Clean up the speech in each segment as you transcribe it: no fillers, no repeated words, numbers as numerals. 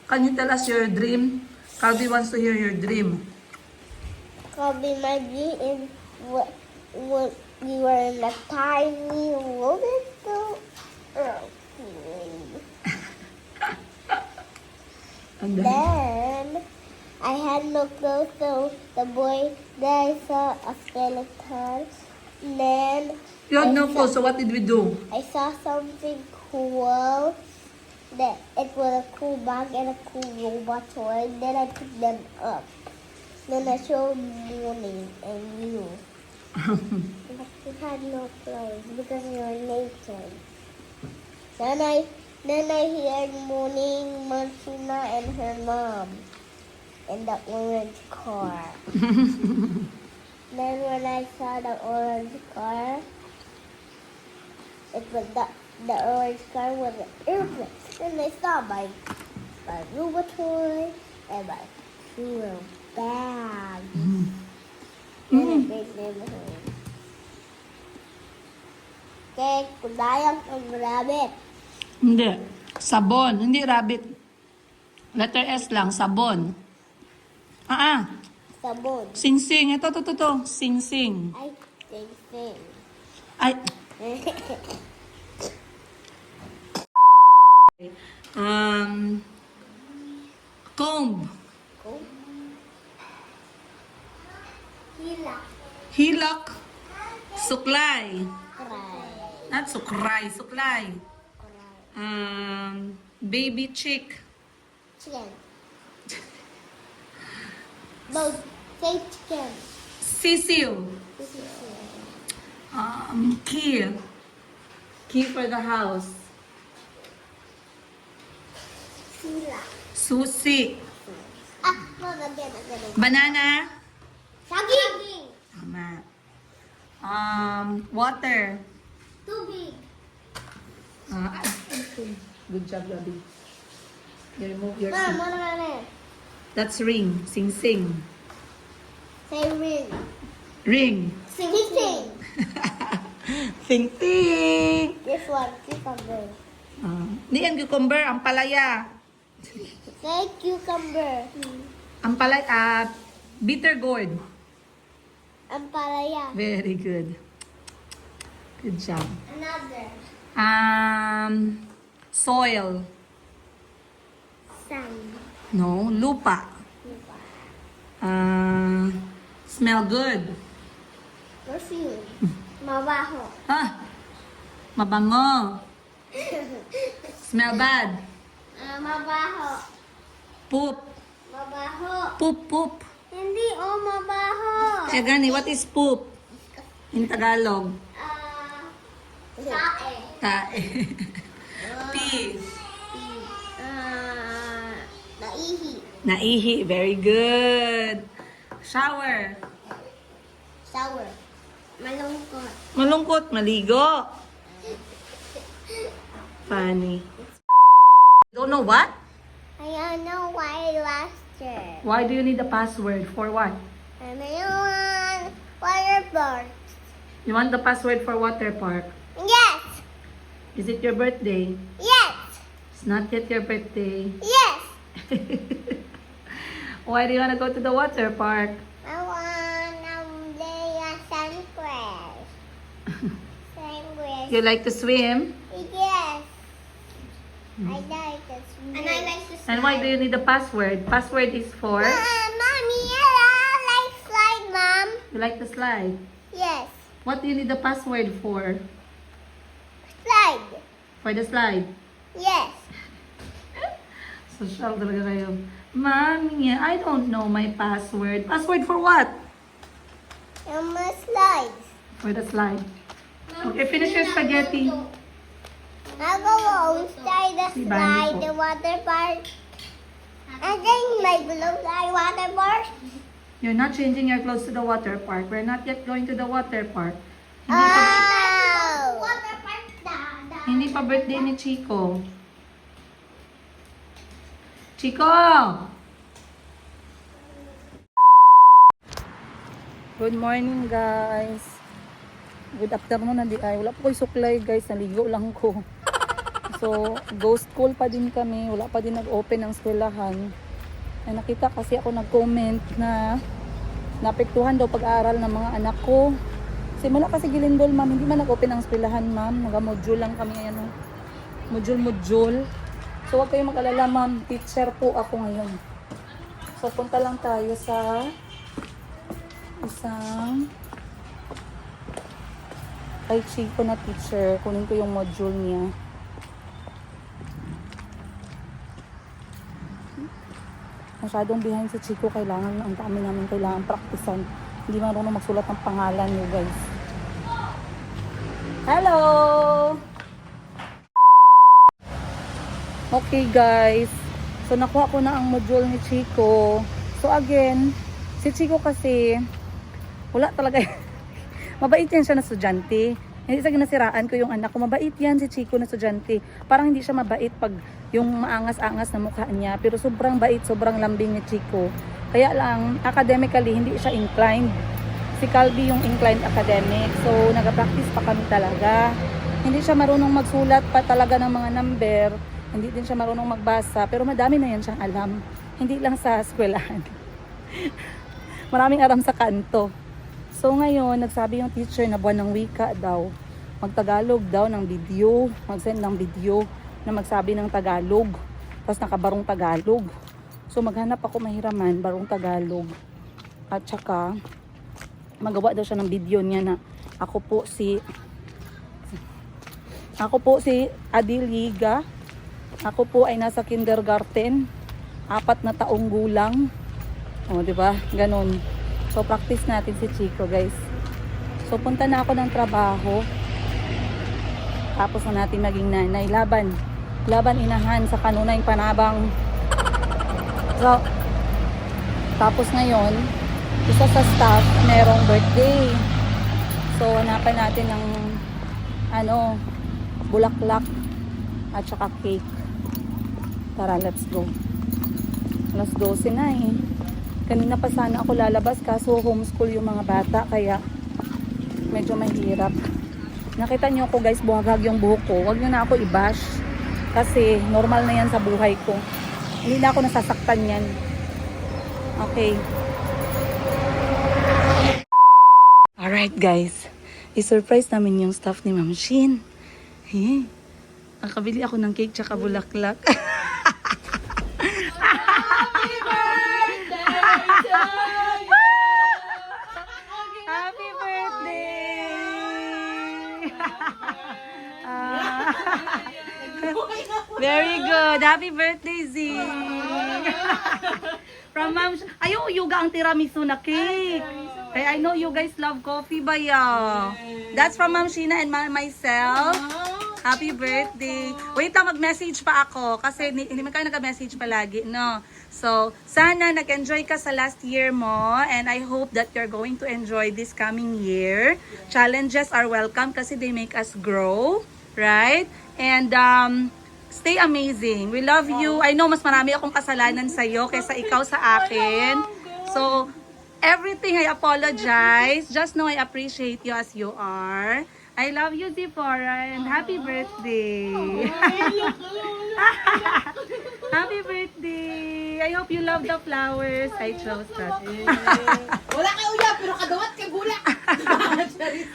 Can you tell us your dream? Calvi wants to hear your dream. Kobe, my dream is what you were in a tiny little airplane. And then, Then I had looked close to the boy. Then I saw a skeleton. Then you had no clue, so what did we do? I saw something cool. That it was a cool bag and a cool robot toy. Then I picked them up. Then I showed Morning and you. But you had no clothes because you were naked. Then I heard Morning, Martina, and her mom in the orange car. Then when I saw the orange car, it was the orange car was an airplane. Then I saw my robot toy and my cool bag. Then I take them home. Okay, kudayang ang rabbit. Hindi. Sabon. Hindi rabbit. Letter S lang. Sabon. Sabon. Sing-sing. Ito. Sing-sing. I think. Ay. Comb. Hila. Hilak. Suklay. Cry. Not sukray. Suklay. Baby chick. Chicken. Both. Say chicken. Sisiu. This is Key. Key for the house. Sila. Susi. No, again. Banana. Saging. Tama. Water. Tubig. Good job, Gabi. You remove your Mom, ano? That's ring. Sing-sing. Say ring. Ring. Sing. Ting-ting. This one, cucumber. Ni ang cucumber, ang palaya. Say cucumber. Ang palaya, bitter gourd. Ampalaya. Very good. Good job. Another. Soil. Sand. No, lupa. Smell good. Perfume. Mabaho. Mabango. Smell bad. Mabaho. Poop. Mabaho. Poop. Hindi, mabaho. Kaya gani, what is poop? In Tagalog. Tae. Tae. Pee. Naihi. Naihi. Very good. Shower. Sour. Malungkot. Malungkot. Maligo. Funny. Don't know what? I don't know why last year. Why do you need a password? For what? And I want water park. You want the password for water park? Yes. Is it your birthday? Yes. It's not yet your birthday. Yes. Why do you want to go to the water park? I want play a sandcrash. Sandcrash. You like to swim? Yes. I like to swim. And I like to slide. And why do you need a password? Password is for? Mommy, I like slide, Mom. You like to slide? Yes. What do you need the password for? Slide. For the slide? Yes. Social talaga kayo. Mommy, I don't know my password. Password for what? I'm a slide. For the slide. Okay, finish your spaghetti. I'll go outside the Si slide, Bani the po. water park. And then my blue slide water park. You're not changing your clothes to the water park. We're not yet going to the water park. Hindi pa, Oh. Water park, hindi pa birthday ni Chico. Chico! Good morning, guys. Good afternoon. Ay, wala po ko'y suklay, guys. Naligo lang ko. So, ghost school pa din kami. Wala pa din nag-open ang eskwelahan. Ay, nakita kasi ako nag-comment na naapektuhan daw pag-aaral ng mga anak ko. Simula kasi Gilindol, ma'am, hindi man nag-open ang eskwelahan, ma'am. Nag-module lang kami ngayon. Module. So, huwag kayong mag-alala, ma'am. Teacher po ako ngayon. So, punta lang tayo sa isang kay Chico na teacher. Kunin ko yung module niya. Masyadong behind si Chico. Kailangan, ang dami namin kailangan praktisan. Hindi marunong magsulat ng pangalan niyo, guys. Hello! Okay, guys. So, nakuha ko na ang module ni Chico. So, again, si Chico kasi, wala talaga. Mabait yan siya na estudyante. Hindi sa ginasiraan ko yung anak ko. Mabait yan si Chico na estudyante. Parang hindi siya mabait pag yung maangas-angas na mukha niya. Pero sobrang bait, sobrang lambing ni Chico. Kaya lang, academically, hindi siya inclined. Si Calvi yung inclined academic. So, nag-practice pa kami talaga. Hindi siya marunong magsulat pa talaga ng mga number. Hindi din siya marunong magbasa. Pero madami na yan siyang alam. Hindi lang sa eskwelahan. Maraming aram sa kanto. So ngayon, nagsabi yung teacher na buwan ng wika daw. Magtagalog daw ng video. Mag-send ng video na magsabi ng Tagalog. Tapos nakabarong Tagalog. So maghanap ako mahiraman, barong Tagalog. At saka, magawa daw siya ng video niya na ako po si Adiliga. Ako po ay nasa kindergarten. 4 na taong gulang. O, di ba? Ganon. So, practice natin si Chico, guys. So, punta na ako ng trabaho. Tapos na natin maging nanay. Laban inahan sa kanunay panabang. So, tapos ngayon, isa sa staff, merong birthday. So, hanapan natin ng bulaklak at saka cake. Tara, let's go. Alas 12 na eh. Kanina pa sana ako lalabas kaso homeschool yung mga bata kaya medyo mahirap. Nakita niyo ako guys, buhagag yung buhok ko. Huwag niyo na ako i-bash kasi normal na yan sa buhay ko. Hindi na ako nasasaktan yan. Okay. Alright guys. I-surprise namin yung staff ni Ma'am Shin. Nakabili ako ng cake tsaka bulaklak. Happy birthday! Very good. Happy birthday, Zing! From Ma'am... Ayaw, yuga ang tiramisu na cake. I know you guys love coffee ba ya? That's from Ma'am Sheena and myself. Happy birthday. Wait lang, mag-message pa ako. Kasi hindi man kayo nag-message palagi, no? So, sana nag-enjoy ka sa last year mo. And I hope that you're going to enjoy this coming year. Challenges are welcome kasi they make us grow. Right? And, stay amazing. We love you. I know mas marami akong kasalanan sa'yo kaysa ikaw sa akin. So, everything I apologize. Just know I appreciate you as you are. I love you, Zipporah, and happy birthday. Happy birthday. I hope you love the flowers. I chose that. Wala kay uya, pero kadawat kay bulak.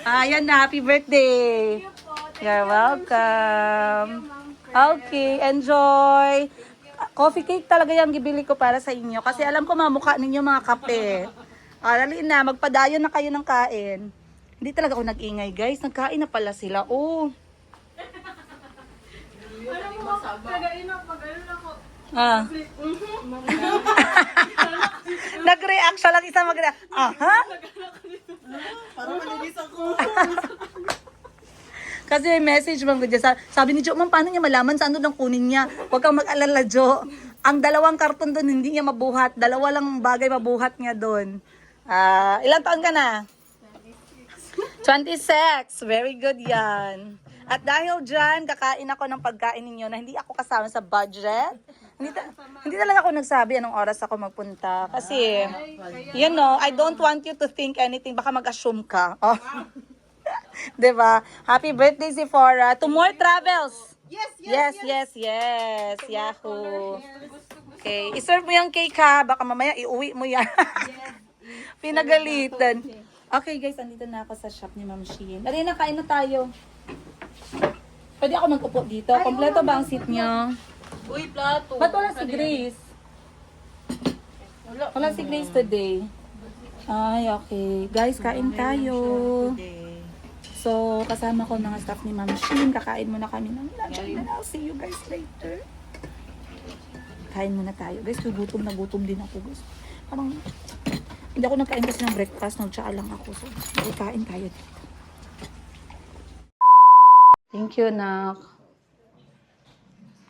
Ayan na, happy birthday. You're welcome. Okay, enjoy. Coffee cake talaga yung gibili ko para sa inyo. Kasi alam ko mamukha ninyo mga kape. Dali na, magpadayon na kayo ng kain. Hindi talaga ako nag-ingay, guys. Nagkain na pala sila. Oh. Nag-react siya lang isa mag-react. Aha? Parang malinis ako. Kasi may message bang dyan. Sabi ni Jo, ma'am, paano niya malaman saan doon ang kunin niya? Huwag kang mag-alala, Jo. Ang 2 karton doon, hindi niya mabuhat. 2 lang bagay mabuhat niya doon. Ilang taon ka na? 26. Very good yan. At dahil dyan, kakain ako ng pagkain ninyo na hindi ako kasama sa budget. Hindi talaga ako nagsabi anong oras ako magpunta. Kasi, you know, I don't want you to think anything. Baka mag-assume ka. Oh. Diba? Happy birthday, Sephora. To more travels. Yes. Yahoo. Okay. I-serve mo yung cake ha. Baka mamaya iuwi mo yan. Pinagalitan. Okay guys, andito na ako sa shop ni Ma'am Shein. Dali na, kain na tayo. Pwede ako mag-upo dito. Kompleto ba ang seat niyo? Uy, plato. Ba't wala si Grace? Wala si Grace today. Ay, okay. Guys, kain tayo. So, kasama ko mga staff ni Ma'am Shein. Kakain muna kami ng lunch. And then I'll see you guys later. Kain muna tayo. Guys, gutom na gutom din ako. Guys. Parang, hindi ako nagkain kasi ng breakfast. Nagtsaa lang ako. So, kain tayo dito. Thank you, Nak.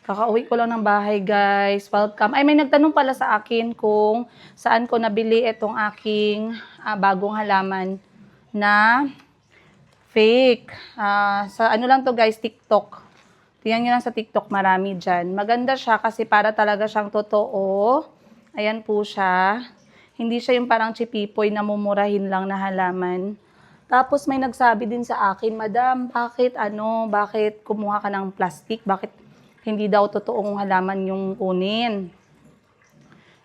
Kakauwi ko lang ng bahay, guys. Welcome. Ay, may nagtanong pala sa akin kung saan ko nabili itong aking bagong halaman na fake. Sa ano lang to, guys, TikTok. Tingnan nyo lang sa TikTok, marami dyan. Maganda siya kasi para talaga siyang totoo. Ayan po siya. Hindi siya yung parang chipipoy na mumurahin lang na halaman. Tapos may nagsabi din sa akin, Madam, bakit kumuha ka ng plastic? Bakit hindi daw totoong halaman yung kunin?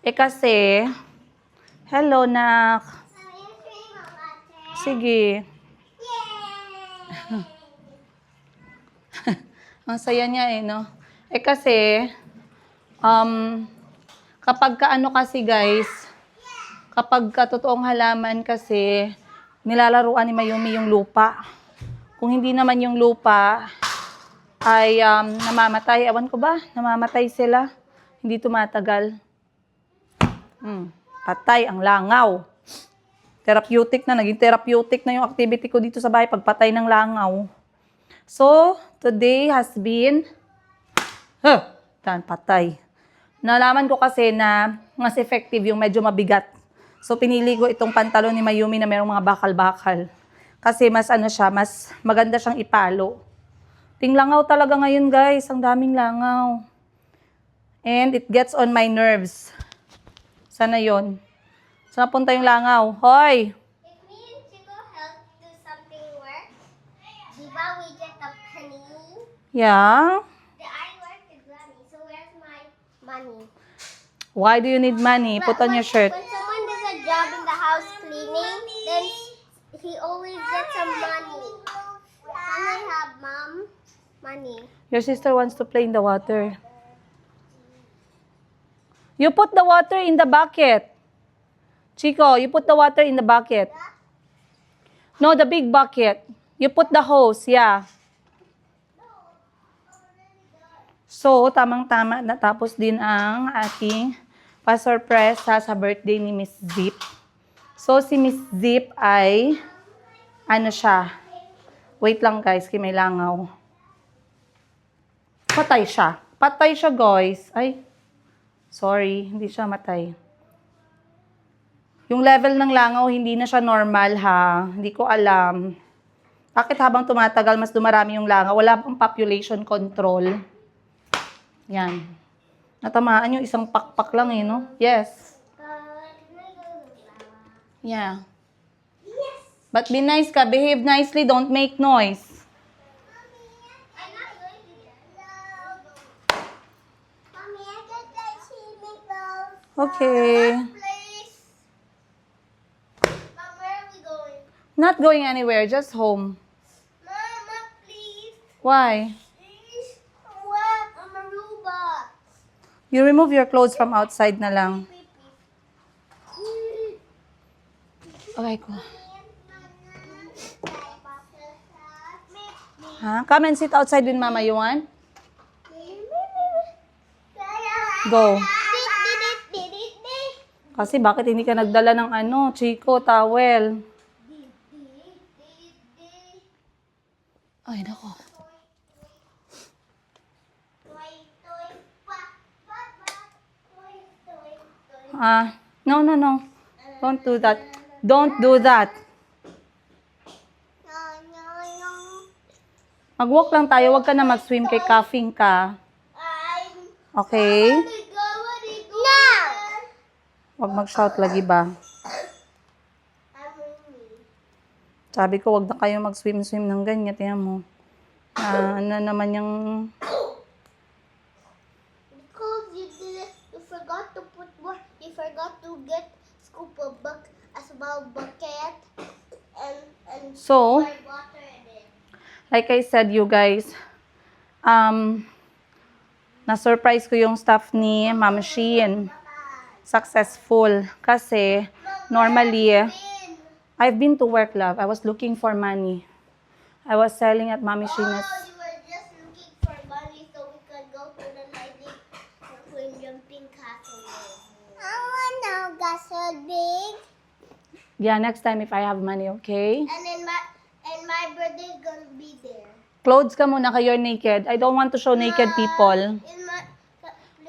Eh kasi, hello, Nak. Sige. Ang saya niya no? Eh kasi, kapag kasi guys, kapag totoong halaman kasi, nilalaruan ni Mayumi yung lupa. Kung hindi naman yung lupa ay namamatay. Ewan ko ba? Namamatay sila. Hindi tumatagal. Patay ang langaw. Therapeutic na. Naging therapeutic na yung activity ko dito sa bahay. Pagpatay ng langaw. So, today has been patay. Nalaman ko kasi na mas effective yung medyo mabigat. So, pinili ko itong pantalon ni Mayumi na mayroong mga bakal-bakal. Kasi mas mas maganda siyang ipalo. Tinglangaw talaga ngayon, guys. Ang daming langaw. And it gets on my nerves. Sana yon. Saan napunta yung langaw? Hoy! If me and Chico help do something work, di ba we get a penny? Yeah? The I work is money, so where's my money? Why do you need money? Put on your shirt. When someone does a job in the house cleaning, then he always gets some money. Can I have money? Your sister wants to play in the water. You put the water in the bucket. Chico, you put the water in the bucket. No, the big bucket. You put the hose, yeah. So, tamang-tama, natapos din ang aking pa-surprise sa birthday ni Miss Zip. So, si Miss Zip ay, siya. Wait lang guys, may langaw. Patay siya. Patay siya, guys. Ay, sorry, hindi siya matay. Yung level ng langaw, hindi na siya normal, ha? Hindi ko alam. Bakit habang tumatagal, mas dumarami yung langaw? Wala pang population control. Yan. Natamaan yung isang pakpak lang, no? Yes. Yeah. But be nice ka. Behave nicely. Don't make noise. I'm not going to Mommy, I got that swimming pool. Okay. Please. Mom, where are we going? Not going anywhere. Just home. Mama, please. Why? Please. What? I'm a robot. You remove your clothes from outside na lang. Okay ko. Huh? Come and sit outside with Mama. You want? Go. Kasi bakit hindi ka nagdala ng Chico, towel? Ay, nako. No. Don't do that. Don't do that. Mag-walk lang tayo. Huwag ka na mag-swim kay coughing ka. Okay? No! Huwag mag-shout lagi ba? Sabi ko, huwag na kayo mag-swim ng ganyan. Tingnan mo. Naman yung we forgot to get scoop a small bucket and So, pour water in it. like I said, you guys, na-surprise ko yung staff ni Ma'am Shein. Successful. Kasi, normally, I've been to work, love. I was looking for money. I was selling at Mami Sheena's. Oh, you were just looking for money so we could go to the lightning when jumping castle. I want no castle big. Yeah, next time if I have money, okay? And then my birthday is gonna be there. Clothes ka muna, kayo you're naked. I don't want to show naked people. In my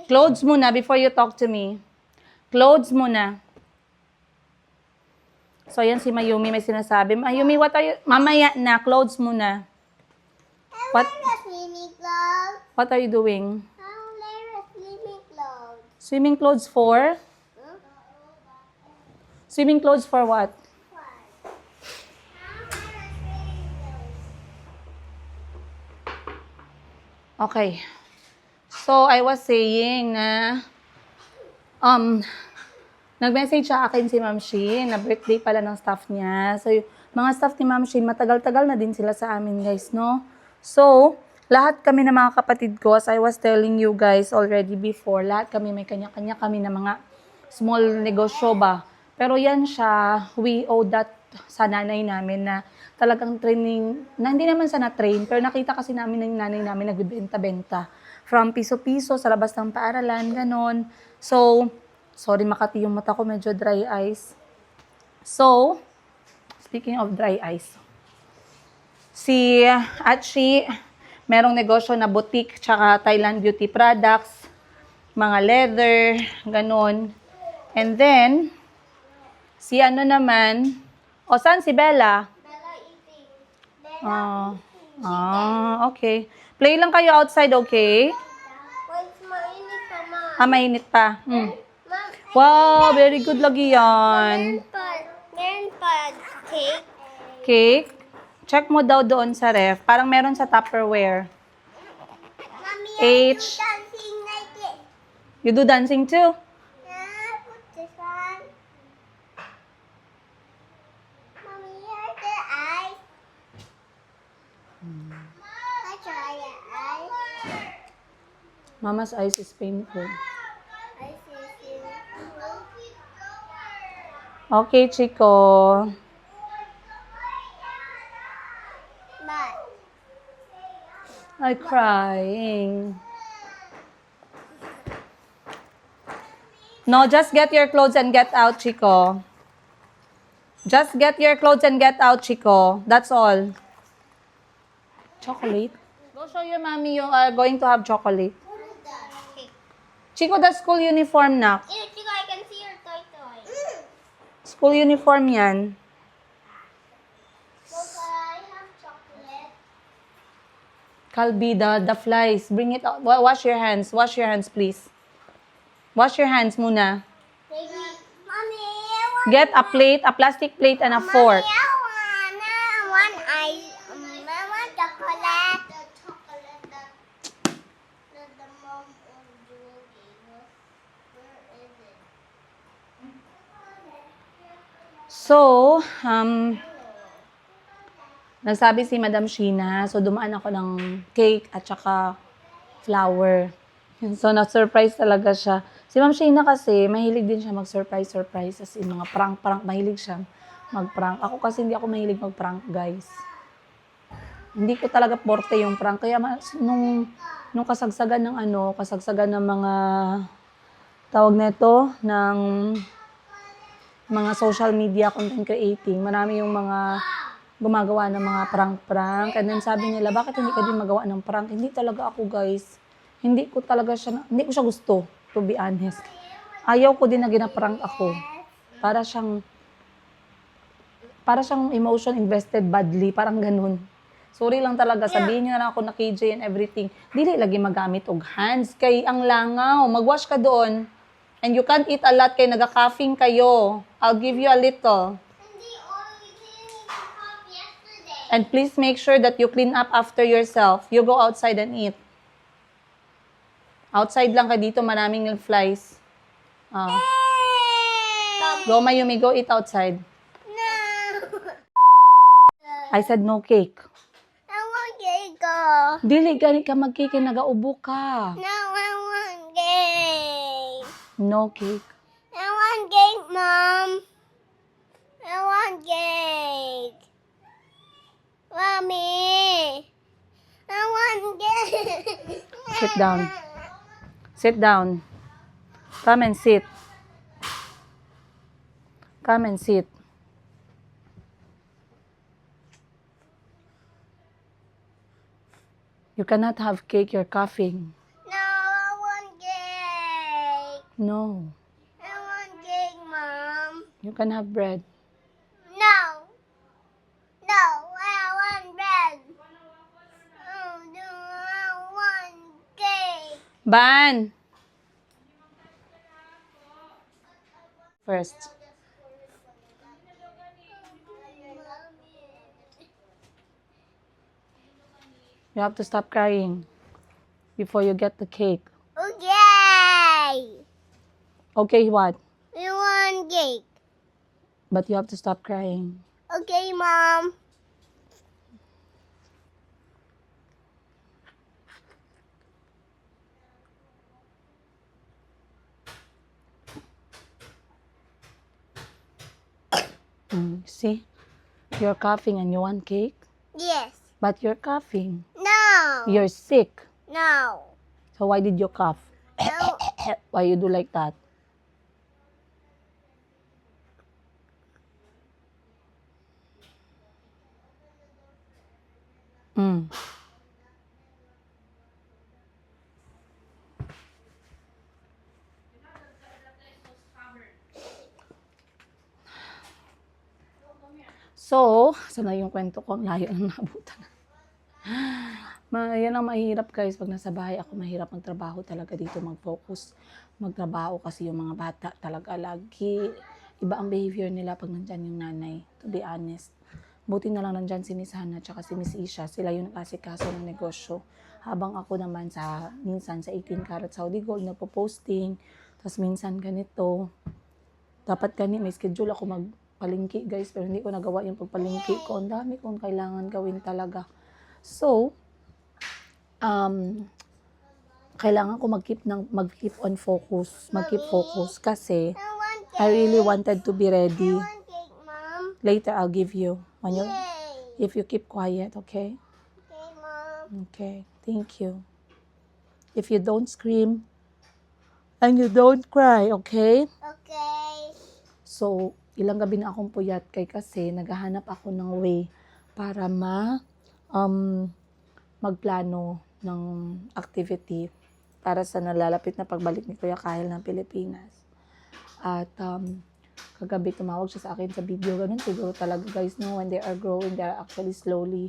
Clothes muna before you talk to me. Clothes muna. So, yan si Mayumi may sinasabi. Mayumi, what are you? Mamaya na, clothes muna. What? swimming clothes. What are you doing? I'll wear swimming clothes. Swimming clothes for? Swimming clothes for what? Okay. So, I was saying na, nag-message sa akin si Ma'am Shin na birthday pala ng staff niya. So, yung mga staff ni Ma'am Shin, matagal-tagal na din sila sa amin, guys, no? So, lahat kami na mga kapatid ko, as I was telling you guys already before, lahat kami may kanya-kanya kami na mga small negosyo ba. Pero yan siya, we owe that sa nanay namin na talagang training, na hindi naman sa na-train, pero nakita kasi namin ng nanay namin nagbibenta-benta. From piso-piso sa labas ng paaralan, ganon. So, sorry Makati yung mata ko, medyo dry eyes. So, speaking of dry eyes, si Atchi, merong negosyo na boutique tsaka Thailand beauty products, mga leather, ganon. And then, si ano naman, o saan si Bella? Bella eating. Okay. Play lang kayo outside, okay? Wait, mainit pa, Ma. Mainit pa. Ma'am, Wow, very good lagi yan. meron pa cake. Cake. Check mo daw doon sa ref. Parang meron sa Tupperware. Mommy, H. dancing like it. You do dancing too? Yeah, put this on. Mommy, here's the eyes. I try your eyes. Mama's eyes is painful. I see you. Okay, Chico. But I'm crying. No, just get your clothes and get out, Chico. Just get your clothes and get out, Chico. That's all. Chocolate? Go show your mommy you are going to have chocolate. what is that? Cake. Chico, the school uniform na. Ew, Chico, I can see your toy. School uniform yan. Look, I have chocolate. Calbi, the flies. Bring it out. Wash your hands. Wash your hands, please. Wash your hands muna. Maybe. Mommy, I want Get a plate, a plastic plate, and a fork. Mommy, I want chocolate. The chocolate that the mom of Jewel gave us. Where is it? So, nagsabi si Madam Sheena, so dumaan ako ng cake at saka flower. So, na-surprise talaga siya. Si Ma'am Sheena kasi, mahilig din siya mag-surprise, as in mga prank, mahilig siya mag-prank. Ako kasi hindi ako mahilig mag-prank, guys. Hindi ko talaga porte yung prank. Kaya nung kasagsagan ng mga tawag nito, ng mga social media content creating, marami yung mga gumagawa ng mga prank. And then sabi nila, bakit hindi ka din magawa ng prank? Hindi talaga ako, guys. Hindi ko siya gusto, to be honest. Ayaw ko din na ginaprank ako. Para siyang emotion invested badly, parang ganun. Sorry lang talaga, sabihin niyo na lang ako na KJ and everything. Dili lagi magamit og hands, kay ang langaw. Magwash ka doon. And you can't eat a lot, kay naga-coughing kayo. I'll give you a little. Hindi, we didn't have yesterday. And please make sure that you clean up after yourself. You go outside and eat. Outside lang ka dito, maraming flies. Go, Mayumi, go eat outside. No. I said no cake. I want cake. Dili, gani ka mag-cake, nagaubo ka. No, I want cake. No cake. I want cake, Mom. I want cake. Mommy. I want cake. Sit down. Sit down. Come and sit. Come and sit. You cannot have cake, you're coughing. No, I want cake. No. I want cake, Mom. You can have bread. No. No, I want bread. Oh, no, I want cake. Ban! First. You have to stop crying before you get the cake. Okay. Okay, what? I want cake. But you have to stop crying. Okay, Mom. See? You're coughing and you want cake? Yes. But you're coughing. No. You're sick. No. So why did you cough? No. Why you do like that? Mm. So, sana yung kwento ko, ang layo ng nabutan. Yan ang mahirap guys, pag nasa bahay ako, mahirap magtrabaho talaga dito, mag-focus, magtrabaho kasi yung mga bata talaga lagi, iba ang behavior nila pag nandyan yung nanay, to be honest. Buti na lang nandyan si Miss Hannah at si Miss Isha, sila yung nag-asikaso ng negosyo. Habang ako naman minsan sa 18 karat Saudi Gold, nagpo-posting, tapos minsan ganito, dapat may schedule ako magpalingki guys, pero hindi ko nagawa yung pagpalingki ko. Ang dami kong kailangan gawin talaga. So, kailangan ko mag-keep on focus, mag-keep focus kasi I want cake. I really wanted to be ready. I want cake, Mom. Later, I'll give you when you, Yay. if you keep quiet, okay? Okay, Mom. Okay, thank you. If you don't scream and you don't cry, okay? Okay. So, ilang gabi na akong puyat kasi naghahanap ako ng way para magplano ng activity para sa nalalapit na pagbalik ni Kuya Kyle ng Pilipinas. At kagabi tumawag siya sa akin sa video, ganun siguro talaga guys, no, when they are growing, they are actually slowly,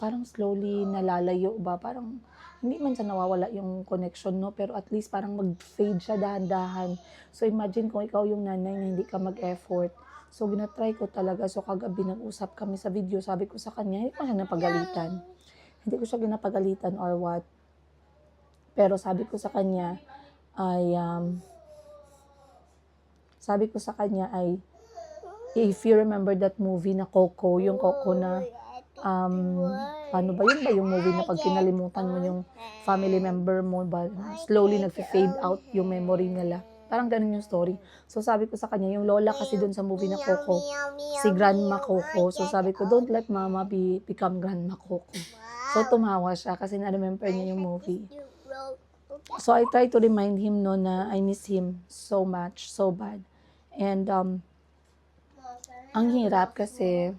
parang slowly nalalayo ba, parang hindi man sa nawawala yung connection, no, pero at least parang mag-fade siya dahan-dahan. So imagine kung ikaw yung nanay na hindi ka mag-effort. So ginatry ko talaga. So kagabi nag-usap kami sa video, sabi ko sa kanya, hindi ko siya napagalitan. Hindi ko siya ginapagalitan or what. Pero sabi ko sa kanya ay, if you remember that movie na Coco, yung Coco na, paano ba yun ba yung movie na pag kinalimutan mo yung family member mo, ba, slowly nag-fade out yung memory nila. Parang ganun yung story. So sabi ko sa kanya, yung lola kasi dun sa movie na Coco, si Grandma Coco. So sabi ko, don't let mama become Grandma Coco. So tumawa siya kasi na-remember niya yung movie. So I try to remind him no na I miss him so much, so bad. And ang hirap kasi,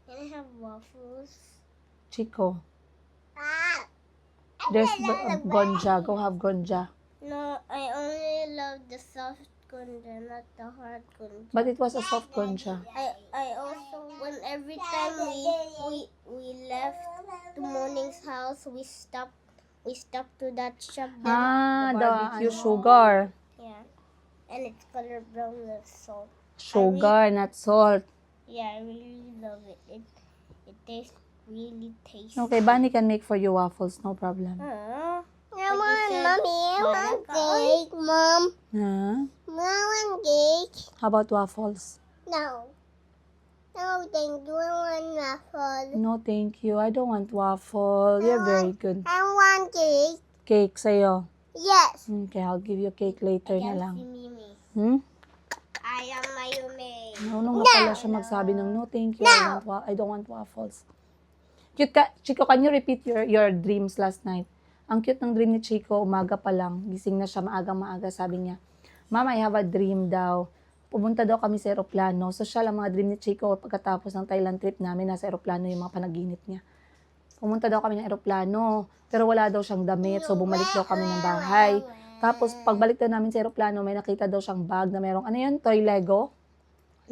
Can I have waffles? Chico, Ah! there's gonja. Go have gonja. No, I only love the soft gunda, not the hard gunda. But it was a soft gonja. I also, when every time we left the morning's house, we stopped to that shop. The barbecue ano. sugar. Yeah, and it's color brown with salt. Sugar, not salt. Yeah, I really love it. It tastes really tasty. Okay, Bunny can make for you waffles, no problem. I want, Mommy. I want cake, Mom. Huh? want cake? How about waffles? No. No, thank you. I want waffle. No, thank you. I don't want waffle. You're very good. I want cake. Cake sa'yo. Yes. Okay, I'll give you cake later na lang. Mimi. Hmm? I am Mayumi. Naunong nga pala siya magsabi ng no, thank you. I don't want waffles. Cute ka. Chico, can you repeat your dreams last night? Ang cute ng dream ni Chico, umaga pa lang. Gising na siya maaga-maaga. Sabi niya, Mama, I have a dream daw. Pumunta daw kami sa aeroplano. So siya lang mga dream ni Chico pagkatapos ng Thailand trip namin, nasa aeroplano yung mga panaginip niya. Pumunta daw kami ng aeroplano, pero wala daw siyang damit, so bumalik daw kami ng bahay. Tapos pagbalik daw namin sa aeroplano, may nakita daw siyang bag na merong, ano yun, toy Lego?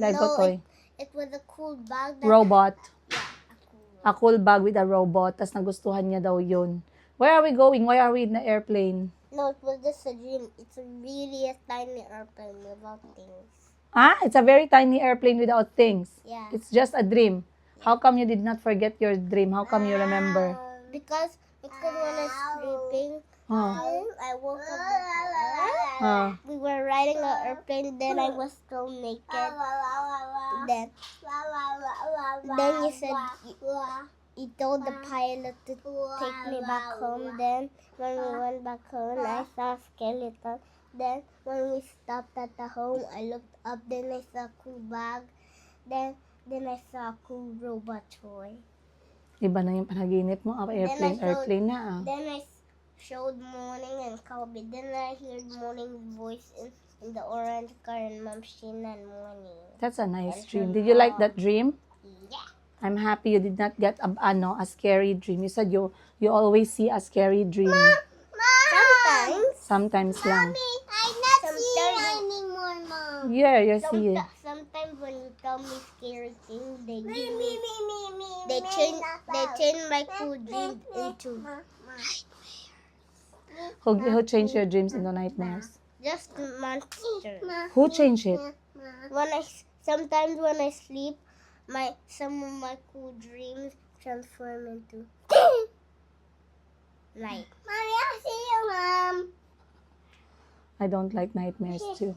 Lego No, toy. It was a cool bag. Robot. Yeah, A cool bag with a robot, tas nagustuhan niya daw yun. Where are we going? Why are we in the airplane? No, it was just a dream. It's really a tiny airplane without things. Ah, it's a very tiny airplane without things. Yeah. It's just a dream. How come you did not forget your dream? How come you remember? Because when I was sleeping, Oh. I woke up before. Ah. We were riding an airplane, then I was still naked. Then you said you told the pilot to take me back home. Then when we went back home, I saw a skeleton. Then when we stopped at the home, I looked up. Then I saw a cool bag. Then I saw a cool robot toy. Iba na yung panaginip mo. Airplane na ah. Then I showed morning and Kobe. Then I heard morning's voice in the orange car and Mom Sheena and morning. That's a nice dream. Did you like that dream? Yeah. I'm happy you did not get a scary dream. You said you always see a scary dream. Sometimes. Sometimes lang. I'm not seeing anymore, Mom. Yeah, you see it. Sometimes when you tell me scary things, they give me. They change my cool dreams into Who changed your dreams into nightmares? just monsters. Who changed it? Sometimes when I sleep, some of my cool dreams transform into night. Mommy, I'll see you, Mom. I don't like nightmares too.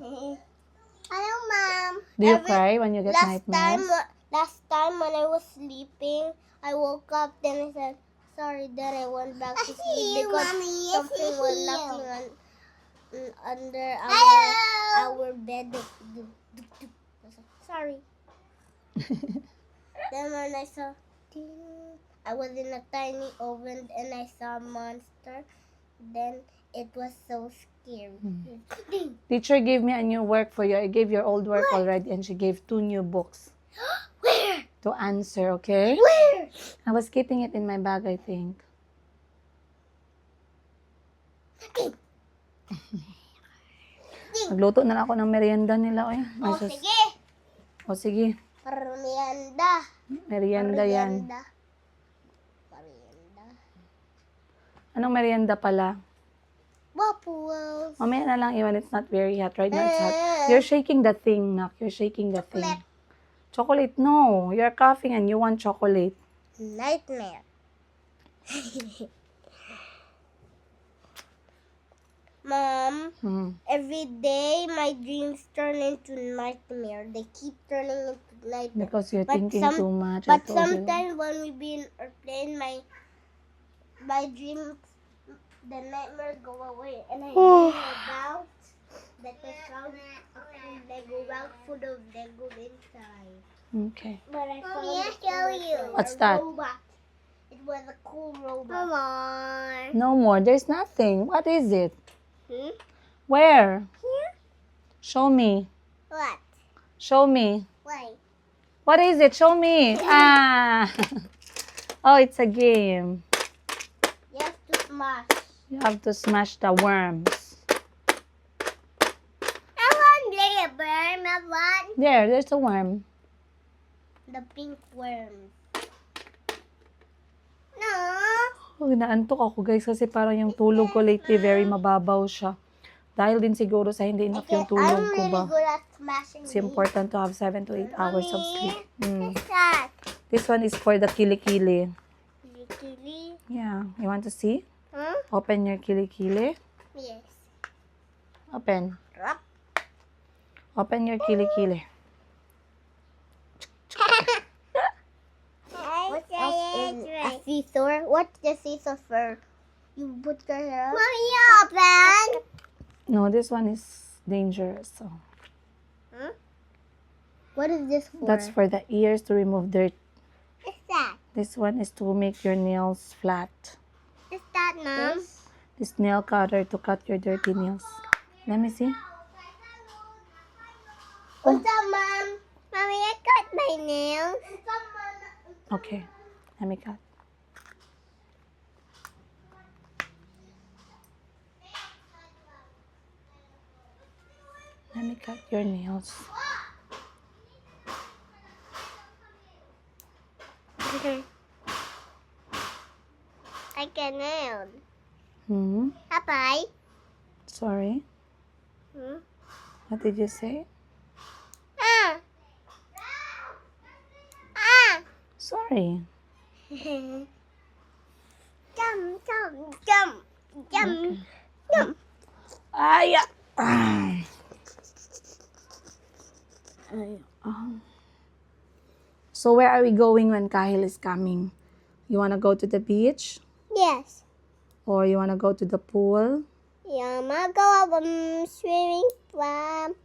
Hello, Mom. Do you cry when you get nightmares? Last time when I was sleeping, I woke up, then I said, sorry, then I went back to sleep because something was knocking under our bed. I said, sorry. Then when I saw, ding, I was in a tiny oven and I saw a monster. Then it was so scary. Ding. Teacher gave me a new work for you. I gave your old work already and she gave 2 new books Where? to answer, okay? Where? I was keeping it in my bag, I think. Nagluto na lang ako ng merienda nila, eh. Oh, Ay, sus. sige. O, sige. Merienda. Merienda yan. Merienda. Anong merienda pala? Waffles. Mamaya na lang iwan. It's not very hot. Right now it's hot. You're shaking the thing, Nak. You're shaking the thing. Chocolate, no. You're coughing and you want chocolate. Nightmare. Mom, every day my dreams turn into nightmare. They keep turning into nightmare. Because you're But thinking some- too much. I But told you. sometimes when we be in airplane, my dreams, the nightmares go away, and I dream about that I found a cool Lego bag full of Lego inside. Okay. But I found What's that? Robot. It was a cool robot. Come on. No more. There's nothing. What is it? Hmm? Where? Here? Show me. What? Show me. Wait. What is it? Show me. Ah. Oh, it's a game. You have to smash. You have to smash the worms. I want to play a worm. I want There's a worm. the pink worm. No. Oh, naantok ako guys kasi parang yung tulog ko lately very mababaw siya. Dahil din siguro sa hindi enough yung tulog I'm ko really ba. good at smashing It's important to have 7 to 8 hours of sleep. What's that? This one is for the kilikili. Kili. Yeah. You want to see? Huh? Open your kilikili. Yes. Open. Drop. Open your kilikili. What else is a seesaw? What's the seesaw for? You put your hair up? Mommy, open! No, this one is dangerous. So What is this for? that's for the ears to remove dirt. What's that? This one is to make your nails flat. What's that, Mom? This nail cutter to cut your dirty nails. Let me see. What's that, Mom? Mommy, I cut my nails. Okay, let me cut. Let me cut your nails. I get nailed. Hmm. Bye-bye. Sorry. Hmm? What did you say? Ah! Ah! Sorry. Jump, jump, jump, jump, jump. Ay! Ah. Ay. Ah. So where are we going when Kahil is coming? You wanna go to the beach? Yes. Or you wanna go to the pool? Yeah, I'm gonna go swimming from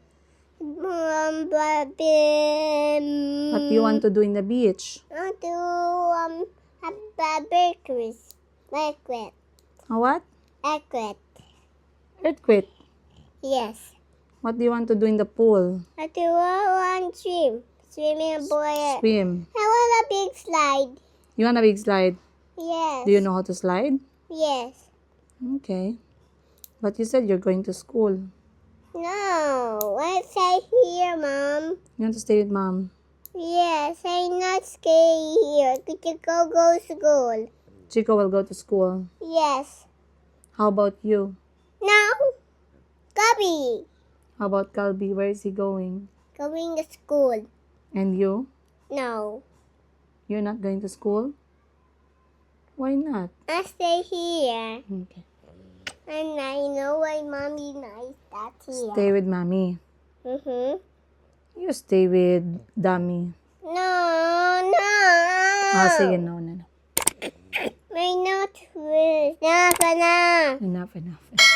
What do you want to do in the beach? I do have bakeries. Liquid. A what? Liquid. Earthquake. Yes. What do you want to do in the pool? I do want swim. Swimming boy. Swim. I want a big slide. You want a big slide? Yes. Do you know how to slide? Yes. Okay. But you said you're going to school. No. I stay here, Mom. You want to stay with mom? Yes, I'm not staying here. Could you go school? Chico will go to school. Yes. How about you? No. Gabby. How about Calby? Where is he going? Going to school. And you? No. You're not going to school? Why not? I stay here. Okay. And I know why mommy nice that's here. Stay with mommy. Mm-hmm. You stay with Dummy. No. Ah, sige, no. May not wish. Enough. Enough.